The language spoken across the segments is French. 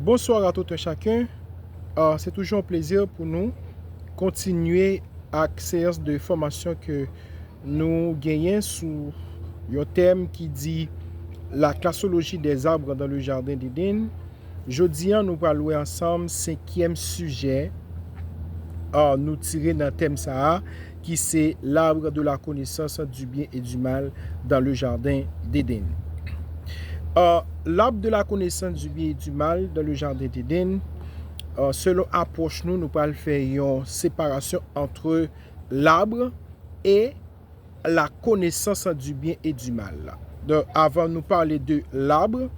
Bonsoir à tout un chacun. C'est toujours un plaisir pour nous continuer à séance de formation que nous gagnons sous un thème qui dit la classologie des arbres dans le jardin d'Éden. Jeudi, nous allons louer ensemble cinquième sujet nous tirer dans le thème ça qui c'est l'arbre de la connaissance du bien et du mal dans le jardin d'Éden. L'arbre de la connaissance du bien et du mal dans le jardin d'Éden, selon approche nous allons faire une séparation entre l'arbre et la connaissance du bien et du mal. Donc, avant de nous parler de l'arbre,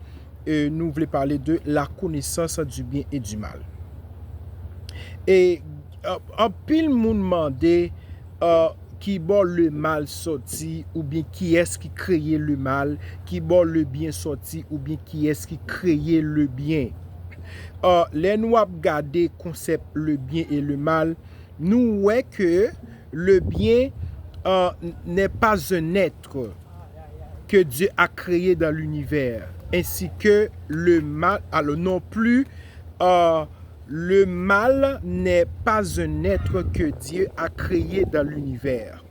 nous voulons parler de la connaissance du bien et du mal. Et en pile moun demandé qui bon le mal sorti ou bien qui est-ce qui créait le mal, qui bon le bien sorti ou bien qui est-ce qui créait le bien. Les nous regarder concept le bien et le mal, nous voyons que le bien n'est pas un être que Dieu a créé dans l'univers, ainsi que le mal, alors non plus le mal n'est pas un être que Dieu a créé dans l'univers.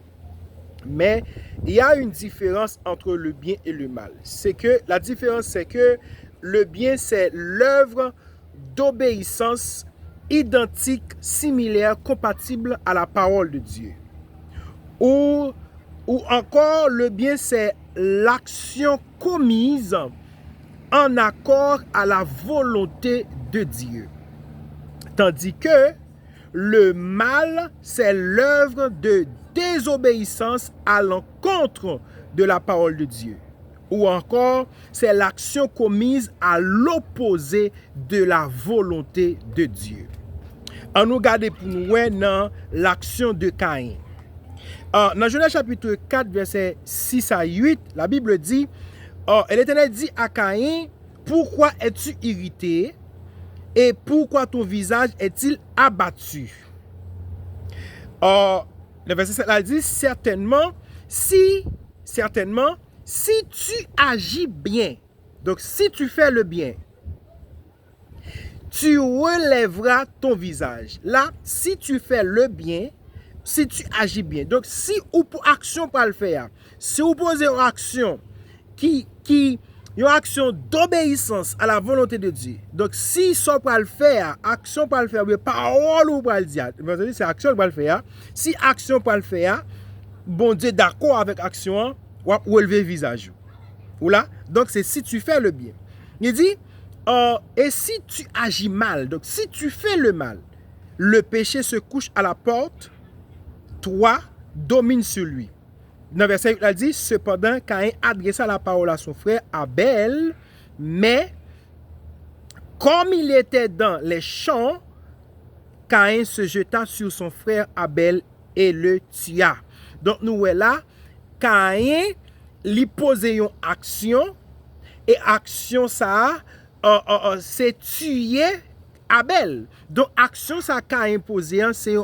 Mais il y a une différence entre le bien et le mal. La différence, c'est que le bien, c'est l'œuvre d'obéissance identique, similaire, compatible à la parole de Dieu. Ou encore, le bien, c'est l'action commise en accord à la volonté de Dieu. Tandis que le mal, c'est l'œuvre de désobéissance à l'encontre de la parole de Dieu. Ou encore, c'est l'action commise à l'opposé de la volonté de Dieu. On nous regarde pour nous dans l'action de Caïn. Dans Genèse chapitre 4, verset 6 à 8, la Bible dit, l'Éternel dit à Caïn, pourquoi es-tu irrité et pourquoi ton visage est-il abattu? Le verset 7 là dit, certainement, si tu agis bien, donc si tu fais le bien, tu relèveras ton visage. Là, si tu fais le bien, si tu agis bien, donc si ou pour action pour le faire, si vous posez une action qui une action d'obéissance à la volonté de Dieu. Donc, si ça peut le faire, action peut le faire, mais parole ou peut le dire, c'est action peut le faire. Si action peut le faire, bon Dieu d'accord avec action, ou relever le visage. Ou là, donc c'est si tu fais le bien. Il dit, et si tu agis mal, donc si tu fais le mal, le péché se couche à la porte, toi domine sur lui. Dans verset 8, il dit, cependant, Caïn adressa la parole à son frère Abel, mais comme il était dans les champs, Caïn se jeta sur son frère Abel et le tua. Donc, nous voyons là, Caïn lui posait une action, et action ça, c'est tuer Abel. Donc, action ça, Caïn posait, c'est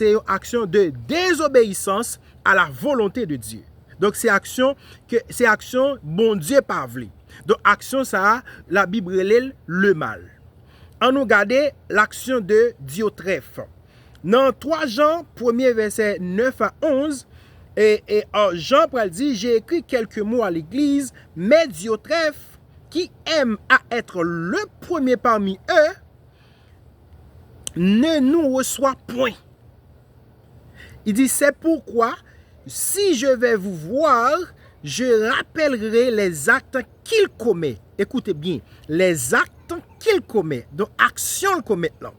une action de désobéissance à la volonté de Dieu. Donc, c'est action bon Dieu pas voulu. Donc, action ça, la Bible relève le mal. On nous regarde l'action de Diotrephe. Dans 3 Jean, 1er verset 9 à 11, et Jean dit, j'ai écrit quelques mots à l'église, mais Diotrephe, qui aime à être le premier parmi eux, ne nous reçoit point. Il dit, c'est pourquoi, si je vais vous voir, je rappellerai les actes qu'il commet. Écoutez bien, les actes qu'il commet. Donc, action qu'il commet là.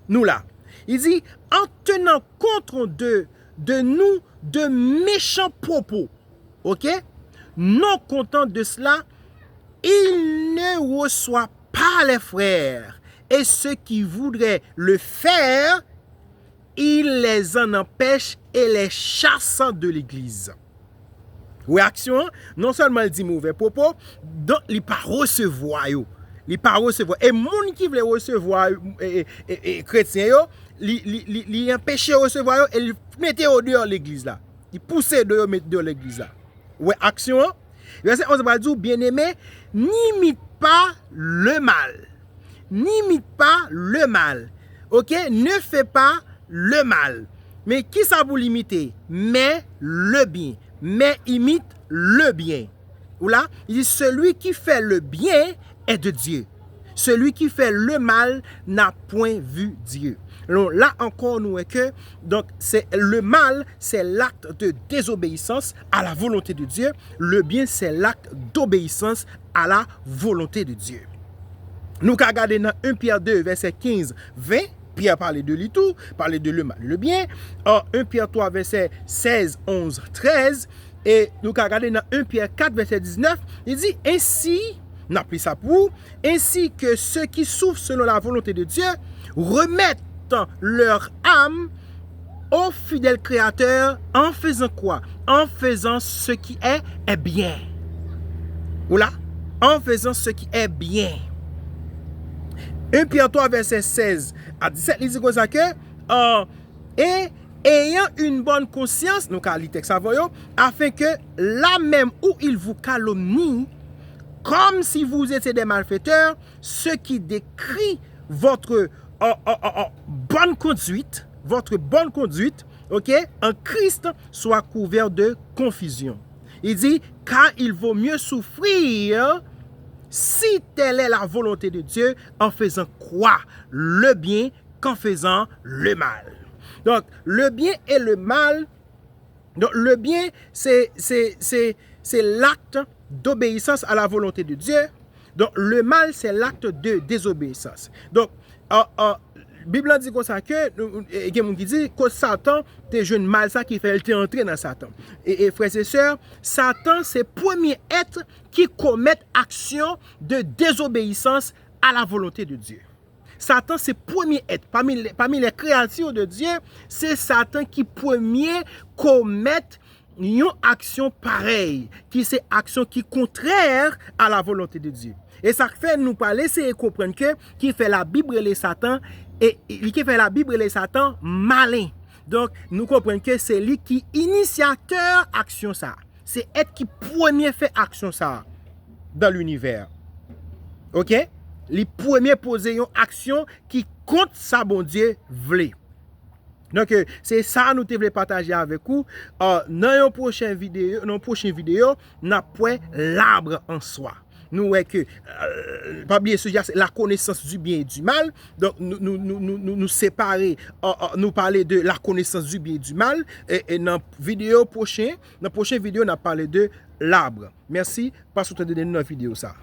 Nous là. Il dit, en tenant compte de nous, de méchants propos. Ok? Non content de cela, il ne reçoit pas les frères. Et ceux qui voudraient le faire, il les en empêche et les chasse de l'église. Réaction, non seulement il dit mauvais propos, donc il ne pas recevoir. Il pas recevoir. Et moun qui veut recevoir chrétien, il empêche de recevoir et il mette dehors l'église là. Il pousse dehors mettre dehors l'église là. Ouais, action. Verset 11 va dire, bien-aimé, n'imite pas le mal, n'imite pas le mal. Ok? Ne fais pas le mal. Mais qui ça vous limiter? Mais le bien. Mais imite le bien. Ou là, il dit celui qui fait le bien est de Dieu. Celui qui fait le mal n'a point vu Dieu. Alors là encore, nous est que donc c'est le mal, c'est l'acte de désobéissance à la volonté de Dieu. Le bien, c'est l'acte d'obéissance à la volonté de Dieu. Nous qu'à regarder dans 1 Pierre 2, verset 15, 20, Pierre parlait de lui tout, parlait de le mal, le bien. En 1 Pierre 3, verset 16, 11, 13, et nous qu'à regarder dans 1 Pierre 4, verset 19, il dit ainsi, n'a pris ça pour, ainsi que ceux qui souffrent selon la volonté de Dieu remettent leur âme au fidèle Créateur en faisant quoi? En faisant ce qui est bien. Ou là? En faisant ce qui est bien. 1 Pierre 3, verset 16 à 17, il dit comme ça que et ayant une bonne conscience, nous allons lire texte afin que là même où il vous calomnie, comme si vous étiez des malfaiteurs, ce qui décrit votre bonne conduite, ok, en Christ soit couvert de confusion. Il dit, car il vaut mieux souffrir si telle est la volonté de Dieu en faisant quoi? Le bien qu'en faisant le mal. Donc, le bien et le mal, donc le bien, c'est l'acte d'obéissance à la volonté de Dieu. Donc, le mal, c'est l'acte de désobéissance. Donc, la Bible dit comme ça que, il y a qui dit que Satan, t'es jeune mal ça qui fait entrer dans Satan. Et frères et sœurs, Satan, c'est le premier être qui commet action de désobéissance à la volonté de Dieu. Satan, c'est le premier être. Parmi les créatures de Dieu, c'est Satan qui premier commet une action pareille, qui c'est action qui est contraire à la volonté de Dieu. Et ça fait nous parler, c'est comprendre que qui fait la Bible et les Satan, et qui fait la Bible et les Satan malin. Donc, nous comprenons que c'est lui qui initiateur action ça. C'est être qui premier fait action ça dans l'univers. OK? Les premiers poser une action qui compte ça bon Dieu voulait. Donc c'est ça nous devons partager avec vous. Dans une prochaine vidéo, n'a point l'arbre en soi. Nous voyons que pas oublier ce c'est la connaissance du bien et du mal. Donc nous séparer, nous parler de la connaissance du bien et du mal. Et dans la prochaine vidéo, on a parlé de l'arbre. Merci parce que tu as donné une vidéo ça.